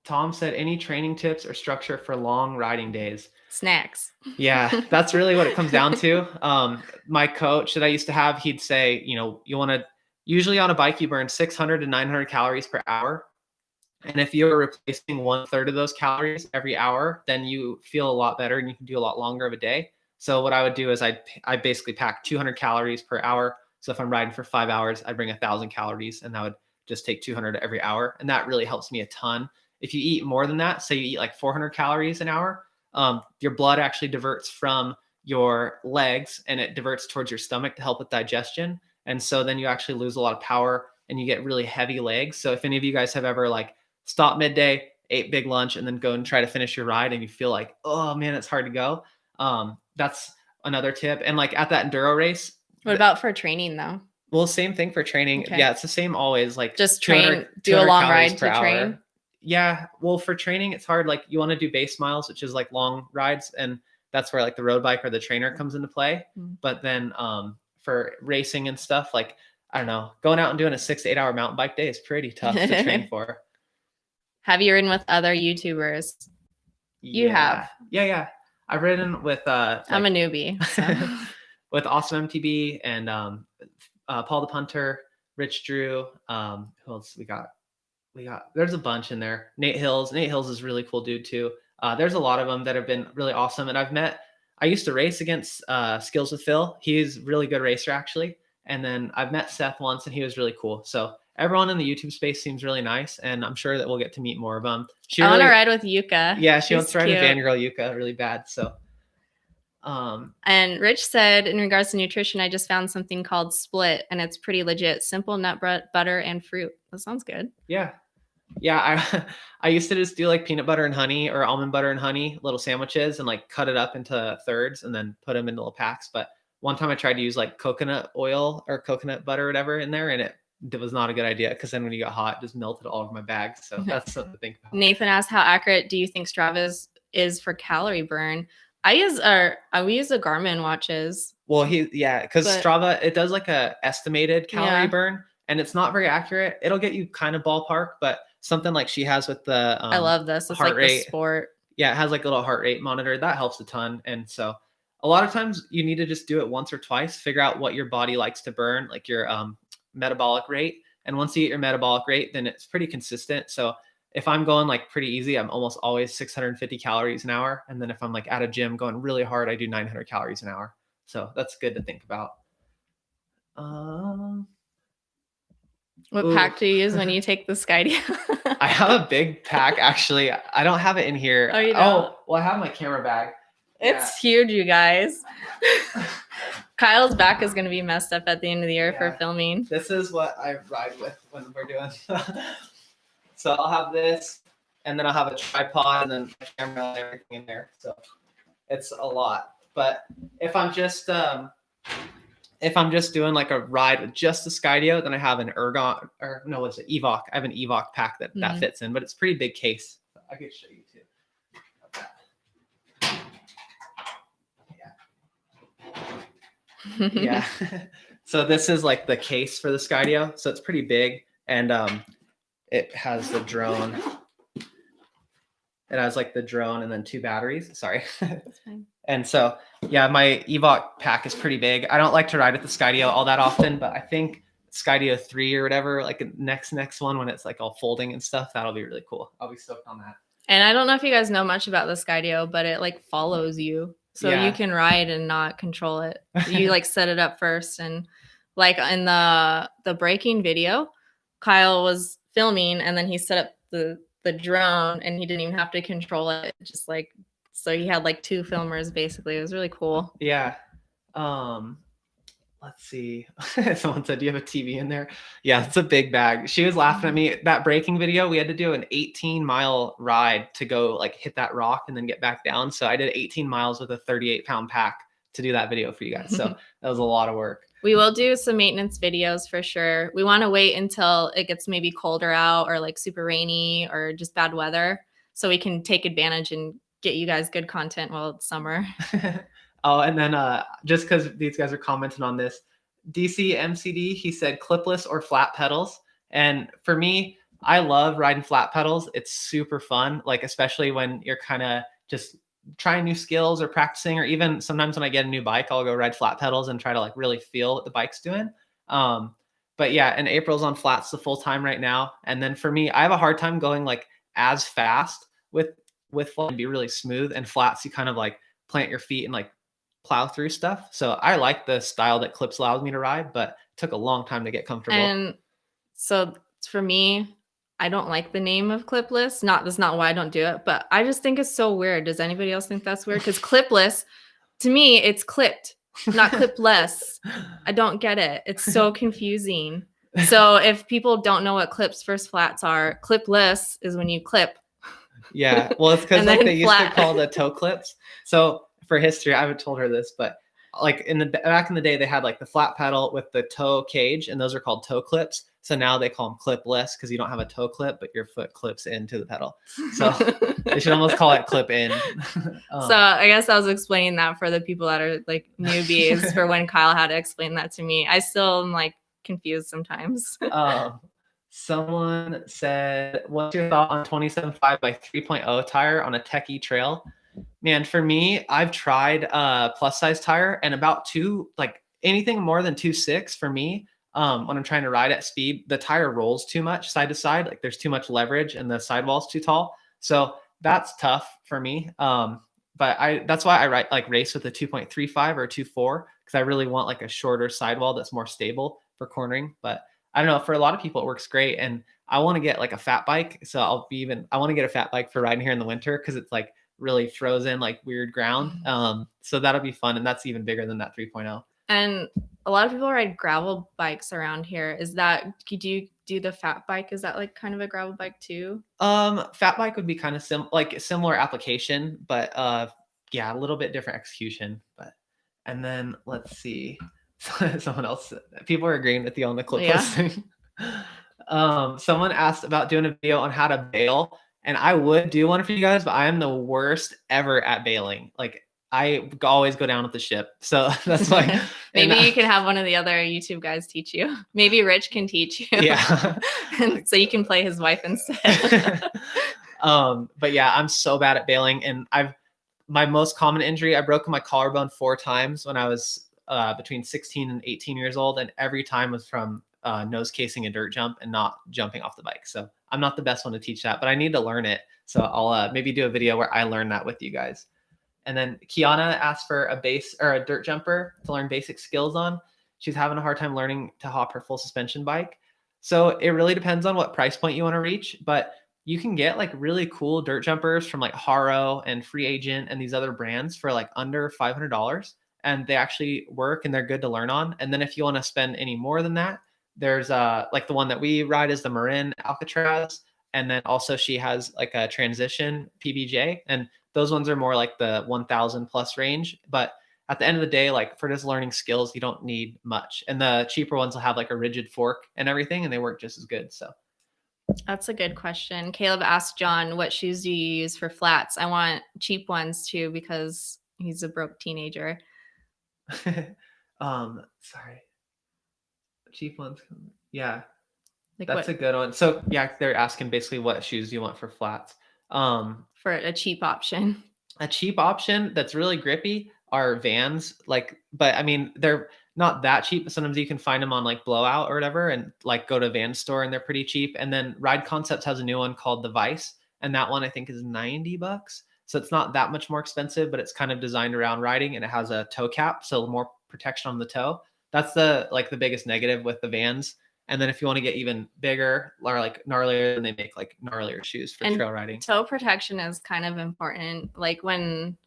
Tom said, any training tips or structure for long riding days? Snacks. Yeah, that's really what it comes down to. My coach that I used to have, he'd say, you want to, usually on a bike, you burn 600 to 900 calories per hour. And if you're replacing 1/3 of those calories every hour, then you feel a lot better and you can do a lot longer of a day. So what I would do is I basically pack 200 calories per hour. So if I'm riding for 5 hours, I bring 1,000 calories, and that would just take 200 every hour. And that really helps me a ton. If you eat more than that, say you eat like 400 calories an hour, your blood actually diverts from your legs and it diverts towards your stomach to help with digestion. And so then you actually lose a lot of power and you get really heavy legs. So if any of you guys have ever like stopped midday, ate big lunch, and then go and try to finish your ride and you feel like, oh man, it's hard to go. That's another tip. And like at that enduro race. What about for training though? Well, same thing for training. Okay. Yeah, it's the same always. Like just train, do a long ride to train. Yeah. Well, for training, it's hard. Like you want to do base miles, which is like long rides. And that's where like the road bike or the trainer comes into play. Mm-hmm. But then for racing and stuff, like, I don't know, going out and doing a 6 to 8 hour mountain bike day is pretty tough to train for. Have you ridden with other YouTubers? You have. Yeah. I've ridden with, I'm a newbie. So. With Awesome MTB and Paul the Punter, Rich Drew. Who else we got? There's a bunch in there. Nate Hills is a really cool dude too. There's a lot of them that have been really awesome. And I used to race against Skills with Phil. He's a really good racer actually. And then I've met Seth once and he was really cool. So everyone in the YouTube space seems really nice. And I'm sure that we'll get to meet more of them. I want to ride with Yuka. Yeah, she wants to ride with Fangirl Yuka really bad. So. And Rich said, in regards to nutrition, I just found something called Split, and it's pretty legit. Simple nut butter and fruit. That sounds good. Yeah. I used to just do like peanut butter and honey or almond butter and honey little sandwiches and like cut it up into thirds and then put them into little packs. But one time I tried to use like coconut oil or coconut butter or whatever in there, and it that was not a good idea, because then when you got hot, it just melted all over my bag. So that's something to think about. Nathan asked, how accurate do you think Strava is for calorie burn? We use the Garmin watches. Well, because Strava, it does like a estimated calorie burn, and it's not very accurate. It'll get you kind of ballpark, but something like she has with the I love this. It's heart like rate. The sport. Yeah, it has like a little heart rate monitor. That helps a ton. And so a lot of times you need to just do it once or twice, figure out what your body likes to burn, like your metabolic rate. And once you get your metabolic rate, then it's pretty consistent. So if I'm going like pretty easy, I'm almost always 650 calories an hour. And then if I'm like at a gym going really hard, I do 900 calories an hour. So that's good to think about. What pack do you use when you take the Skydio? I have a big pack, actually. I don't have it in here. Oh, you don't? Oh, well, I have my camera bag. It's huge, you guys. Kyle's back is going to be messed up at the end of the year for filming. This is what I ride with when we're doing. So I'll have this, and then I'll have a tripod, and then my camera and everything in there. So it's a lot. But if I'm just doing like a ride with just the Skydio, then I have an Ergon, or no, what's it? Evoc. I have an Evoc pack that fits in, but it's a pretty big case. I could show you too. Yeah. So this is like the case for the Skydio. So it's pretty big, and it has the drone. It has like the drone and then 2 batteries. Sorry. That's fine. And so, yeah, my Evoc pack is pretty big. I don't like to ride with the Skydio all that often, but I think Skydio 3 or whatever, like next one when it's like all folding and stuff, that'll be really cool. I'll be stoked on that. And I don't know if you guys know much about the Skydio, but it like follows you. So you can ride and not control it. You like set it up first. And like in the braking video, Kyle was filming and then he set up the drone and he didn't even have to control it. Just like, so he had like 2 filmers basically. It was really cool. Yeah. Let's see. Someone said, do you have a TV in there? Yeah, it's a big bag. She was laughing at me. That braking video, we had to do an 18-mile ride to go like hit that rock and then get back down. So I did 18 miles with a 38-pound pack to do that video for you guys. So that was a lot of work. We will do some maintenance videos for sure. We want to wait until it gets maybe colder out or like super rainy or just bad weather so we can take advantage and get you guys good content while it's summer. Oh, and then just because these guys are commenting on this, DC MCD, he said clipless or flat pedals. And for me, I love riding flat pedals. It's super fun, like especially when you're kind of just trying new skills or practicing, or even sometimes when I get a new bike, I'll go ride flat pedals and try to like really feel what the bike's doing. But yeah, and April's on flats the full time right now. And then for me, I have a hard time going like as fast with flat and be really smooth, and flats you kind of like plant your feet and like plow through stuff. So I like the style that Clips allows me to ride, but it took a long time to get comfortable. And so for me, I don't like the name of clipless. That's not why I don't do it, but I just think it's so weird. Does anybody else think that's weird? Because clipless, to me, it's clipped, not clipless. I don't get it. It's so confusing. So if people don't know what clips versus flats are, clipless is when you clip. Yeah, well, it's because like they used to call the toe clips. So for history, I haven't told her this, but like back in the day, they had like the flat pedal with the toe cage, and those are called toe clips. So now they call them clipless because you don't have a toe clip, but your foot clips into the pedal. So they should almost call it clip in. So I guess I was explaining that for the people that are like newbies for when Kyle had to explain that to me. I still am like confused sometimes. Someone said, what's your thought on 27.5 by 3.0 tire on a techie trail? Man, for me, I've tried plus size tire, and about anything more than 2.6 for me, when I'm trying to ride at speed, the tire rolls too much side to side. Like there's too much leverage and the sidewall's too tall. So that's tough for me. But that's why I race with a 2.35 or 2.4, because I really want like a shorter sidewall that's more stable for cornering. But I don't know, for a lot of people it works great, and I want to get like a fat bike. So I want to get a fat bike for riding here in the winter, because it's like really frozen, like weird ground. So that'll be fun, and that's even bigger than that 3.0. And a lot of people ride gravel bikes around here. Is that, do you do the fat bike? Is that like kind of a gravel bike too? Fat bike would be kind of similar application, but yeah, a little bit different execution. And then let's see. Someone else, people are agreeing with you on the clipless thing. Someone asked about doing a video on how to bail, and I would do one for you guys, but I am the worst ever at bailing. Like I always go down with the ship. So that's why. Maybe you can have one of the other YouTube guys teach you. Maybe Rich can teach you. Yeah. And so you can play his wife instead. But yeah, I'm so bad at bailing, and my most common injury, I broke my collarbone 4 times when I was between 16 and 18 years old, and every time was from nose casing a dirt jump and not jumping off the bike. So I'm not the best one to teach that, but I need to learn it. So I'll maybe do a video where I learn that with you guys. And then Kiana asked for a base or a dirt jumper to learn basic skills on. She's having a hard time learning to hop her full suspension bike. So it really depends on what price point you want to reach, but you can get like really cool dirt jumpers from like Haro and Free Agent and these other brands for like under $500, and they actually work and they're good to learn on. And then if you want to spend any more than that, there's like the one that we ride is the Marin Alcatraz, and then also she has like a transition PBJ, and those ones are more like the 1000 plus range. But at the end of the day, like for just learning skills, you don't need much. And the cheaper ones will have like a rigid fork and everything, and they work just as good. So that's a good question. Caleb asked John, what shoes do you use for flats? I want cheap ones too, because he's a broke teenager. Sorry. Cheap ones. Yeah. Like that's a good one. So yeah, they're asking basically what shoes you want for flats. For a cheap option. A cheap option that's really grippy are Vans. Like, but I mean, they're not that cheap, but sometimes you can find them on like Blowout or whatever, and like go to a Vans store and they're pretty cheap. And then Ride Concepts has a new one called the Vice, and that one I think is $90. So it's not that much more expensive, but it's kind of designed around riding, and it has a toe cap, so more protection on the toe. That's the biggest negative with the Vans. And then if you want to get even bigger or like gnarlier, then they make like gnarlier shoes for trail riding. Toe protection is kind of important. Like when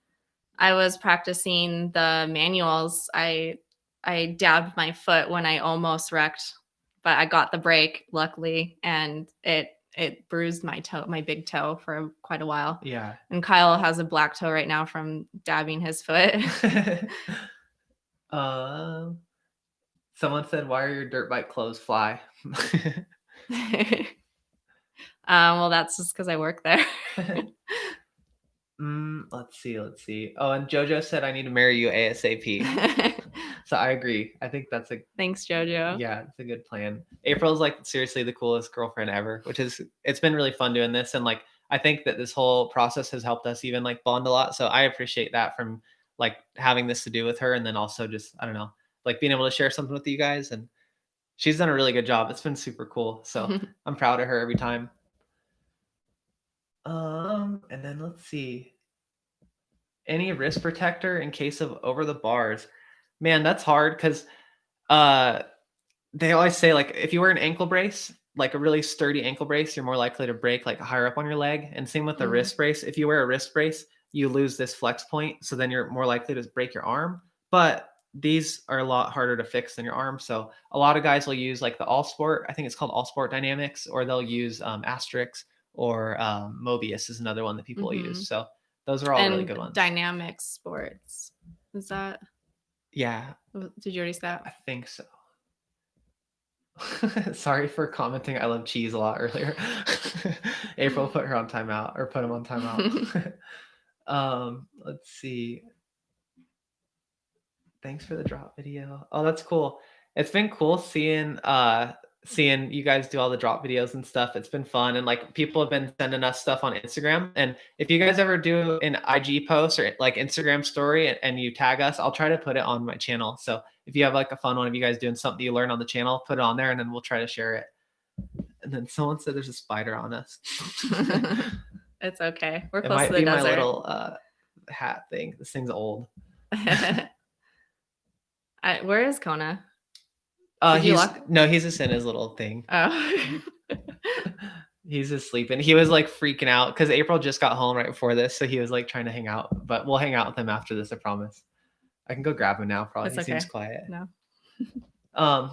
I was practicing the manuals, I dabbed my foot when I almost wrecked, but I got the brake luckily, and it bruised my toe, my big toe, for quite a while. Yeah. And Kyle has a black toe right now from dabbing his foot. Someone said, "Why are your dirt bike clothes fly?" Well, that's just because I work there. Let's see. Oh, and Jojo said, "I need to marry you ASAP." So I agree. I think that's thanks, Jojo. Yeah, it's a good plan. April's like seriously the coolest girlfriend ever, it's been really fun doing this, and like I think that this whole process has helped us even like bond a lot. So I appreciate that from like having this to do with her, and then also just I don't know, like being able to share something with you guys, and she's done a really good job. It's been super cool. So I'm proud of her every time. And then let's see. Any wrist protector in case of over the bars? Man, that's hard because they always say like if you wear an ankle brace, like a really sturdy ankle brace, you're more likely to break like higher up on your leg. And same with the wrist brace. If you wear a wrist brace, you lose this flex point, so then you're more likely to break your arm. But these are a lot harder to fix than your arm. So a lot of guys will use like the All Sport. I think it's called All Sport Dynamics, or they'll use Asterix, or Mobius is another one that people will use. So those are all really good ones. Dynamic Sports. Is that? Yeah. Did you already say that? I think so. Sorry for commenting. I love cheese a lot earlier. April put her on timeout, or put him on timeout. Let's see. Thanks for the drop video. Oh, that's cool. It's been cool seeing you guys do all the drop videos and stuff. It's been fun, and like people have been sending us stuff on Instagram. And if you guys ever do an IG post or like Instagram story and you tag us, I'll try to put it on my channel. So if you have like a fun one of you guys doing something you learn on the channel, put it on there, and then we'll try to share it. And then someone said there's a spider on us. It's okay. We're close to the desert. It might be my little hat thing. This thing's old. Where is Kona? He's just in his little thing. Oh. He's just sleeping. He was like freaking out because April just got home right before this, so he was like trying to hang out. But we'll hang out with him after this, I promise. I can go grab him now. Probably he seems quiet. No.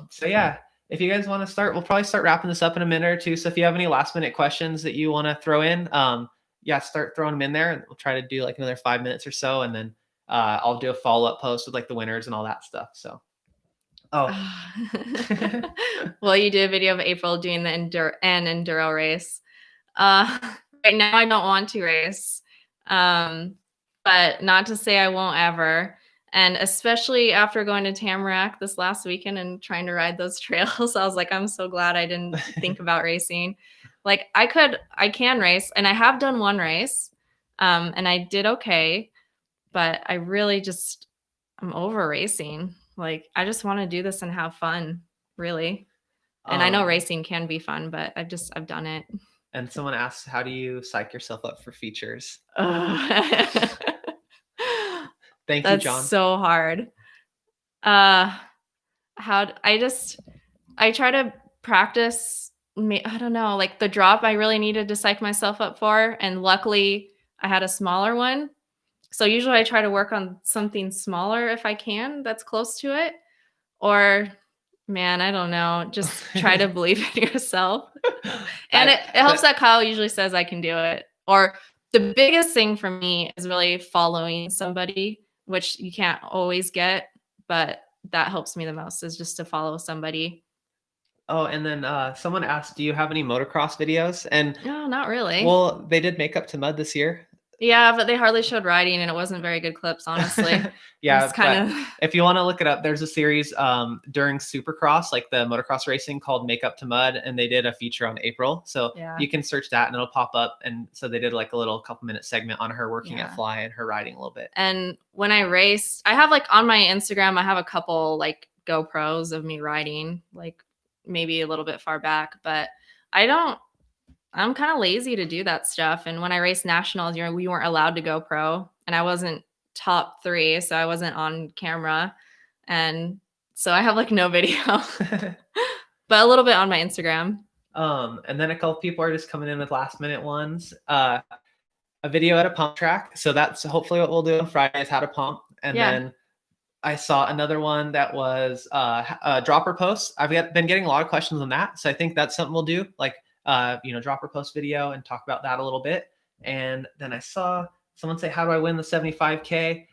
So yeah, if you guys want to start, we'll probably start wrapping this up in a minute or two. So if you have any last minute questions that you want to throw in, start throwing them in there, and we'll try to do like another 5 minutes or so, and then I'll do a follow-up post with like the winners and all that stuff. So Oh. Well, you did a video of April doing the enduro race. Uh, right now I don't want to race. But not to say I won't ever. And especially after going to Tamarack this last weekend and trying to ride those trails, I was like, I'm so glad I didn't think about racing. Like I can race, and I have done one race, and I did okay, but I really just, I'm over racing. Like I just want to do this and have fun, really. And I know racing can be fun, but I've done it. And someone asks, how do you psych yourself up for features? Thank you, John. That's so hard. I try to practice. I don't know, like the drop I really needed to psych myself up for, and luckily I had a smaller one. So usually I try to work on something smaller if I can, that's close to it. Or man, I don't know, just try to believe in yourself. And it helps that Kyle usually says I can do it. Or the biggest thing for me is really following somebody, which you can't always get, but that helps me the most, is just to follow somebody. Oh, and then someone asked, do you have any motocross videos? And no, not really. Well, they did Make Up to Mud this year. Yeah, but they hardly showed riding, and it wasn't very good clips, honestly. Yeah, kind of. If you want to look it up, there's a series during Supercross, like the motocross racing, called Make Up to Mud, and they did a feature on April. So you can search that, and it'll pop up. And so they did like a little couple-minute segment on her working at Fly and her riding a little bit. And when I raced, I have like on my Instagram, I have a couple like GoPros of me riding, like maybe a little bit far back, but I'm kind of lazy to do that stuff. And when I raced nationals, we weren't allowed to go pro, and I wasn't top 3, so I wasn't on camera. And so I have like no video, but a little bit on my Instagram. And then a couple people are just coming in with last minute ones. A video at a pump track. So that's hopefully what we'll do on Friday, is how to pump. And then I saw another one that was a dropper post. I've been getting a lot of questions on that. So I think that's something we'll do. Like, dropper post video and talk about that a little bit. And then I saw someone say, how do I win the 75K?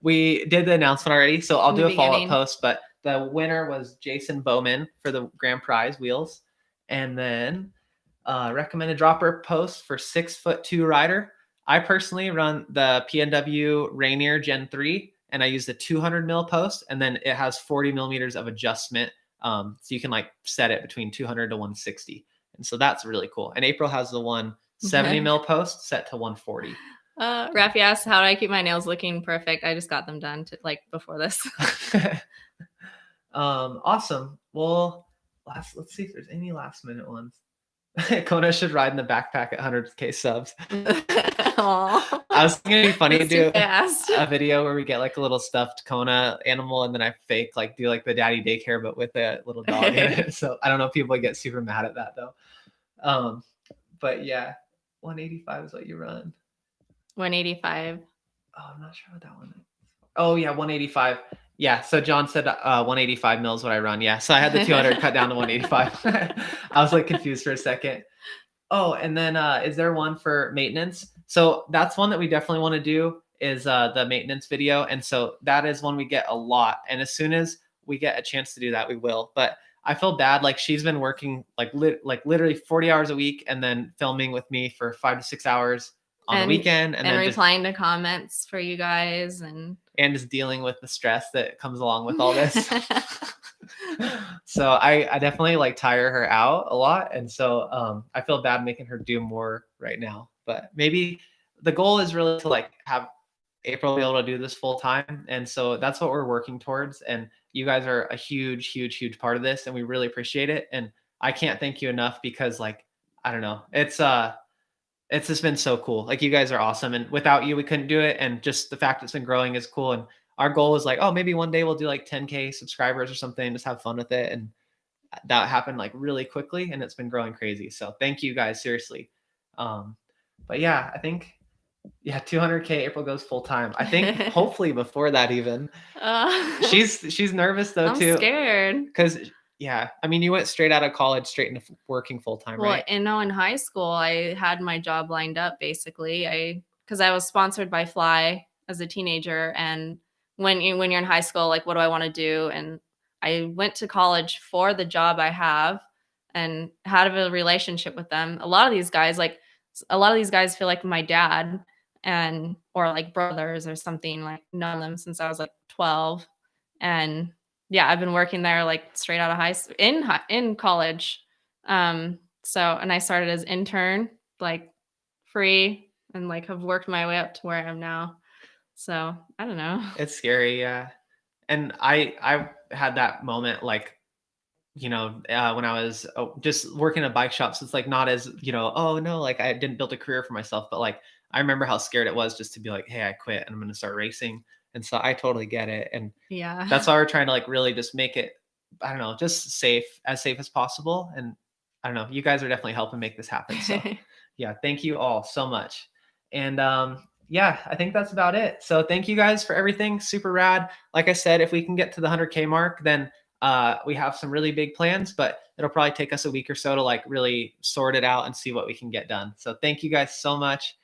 We did the announcement already, so I'll do a follow-up post, but the winner was Jason Bowman for the grand prize wheels. And then recommended dropper post for 6'2" rider. I personally run the PNW Rainier Gen 3, and I use the 200 mil post, and then it has 40 millimeters of adjustment. So you can like set it between 200 to 160. And so that's really cool. And April has the 170 mil post set to 140. Rafi asked, how do I keep my nails looking perfect? I just got them done before this. Awesome. Well, let's see if there's any last minute ones. Kona should ride in the backpack at 100K subs. I was thinking it'd be funny to do a video where we get like a little stuffed Kona animal, and then I fake do like the daddy daycare, but with a little dog in it. So I don't know if people would get super mad at that though. But yeah, 185 is what you run. 185. Oh, I'm not sure what that one is. Oh yeah, 185. Yeah, so John said 185 mils what I run. Yeah, so I had the 200 cut down to 185. I was like confused for a second. Oh, and then is there one for maintenance? So that's one that we definitely want to do, is the maintenance video. And so that is one we get a lot. And as soon as we get a chance to do that, we will. But I feel bad. Like she's been working like literally 40 hours a week, and then filming with me for 5 to 6 hours on the weekend, and then replying to comments for you guys, and just dealing with the stress that comes along with all this. So I definitely like tire her out a lot. And so I feel bad making her do more right now, but maybe the goal is really to like have April be able to do this full time. And so that's what we're working towards. And you guys are a huge, huge, huge part of this, and we really appreciate it. And I can't thank you enough, because like, I don't know, it's just been so cool. Like you guys are awesome. And without you, we couldn't do it. And just the fact it's been growing is cool. And our goal is like, oh, maybe one day we'll do like 10K subscribers or something, just have fun with it. And that happened like really quickly, and it's been growing crazy. So thank you guys, seriously. But yeah, I think, 200K, April goes full time. I think hopefully before that even. She's nervous though, too. I'm scared. Because I mean, you went straight out of college, straight into working full time, right? Well, in high school, I had my job lined up basically. Because I was sponsored by Fly as a teenager, and when you're in high school, like, what do I want to do? And I went to college for the job I have and had a relationship with them. A lot of these guys, feel like my dad and or like brothers or something. Like known them since I was like 12, and yeah, I've been working there like straight out of in college. So and I started as intern, like free, and like have worked my way up to where I am now. So I don't know. It's scary, yeah. And I had that moment like, when I was just working at bike shops. It's like not as, oh no, like I didn't build a career for myself, but like I remember how scared it was just to be like, hey, I quit and I'm going to start racing. And so I totally get it. And Yeah. that's why we're trying to like really just make it, I don't know, just as safe as possible. And I don't know, you guys are definitely helping make this happen. So yeah, thank you all so much. And yeah, I think that's about it. So thank you guys for everything. Super rad. Like I said, if we can get to the 100K mark, then we have some really big plans, but it'll probably take us a week or so to like really sort it out and see what we can get done. So thank you guys so much.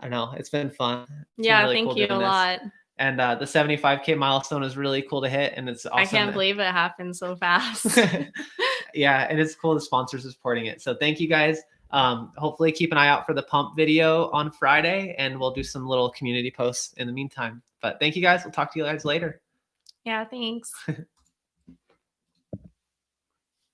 I know it's been fun. It's been Yeah, really thank cool you a doing this. lot. And the 75K milestone is really cool to hit. And it's awesome. I can't believe it happened so fast. Yeah, and it's cool the sponsors are supporting it. So thank you guys. Hopefully keep an eye out for the pump video on Friday, and we'll do some little community posts in the meantime. But thank you guys. We'll talk to you guys later. Yeah, thanks.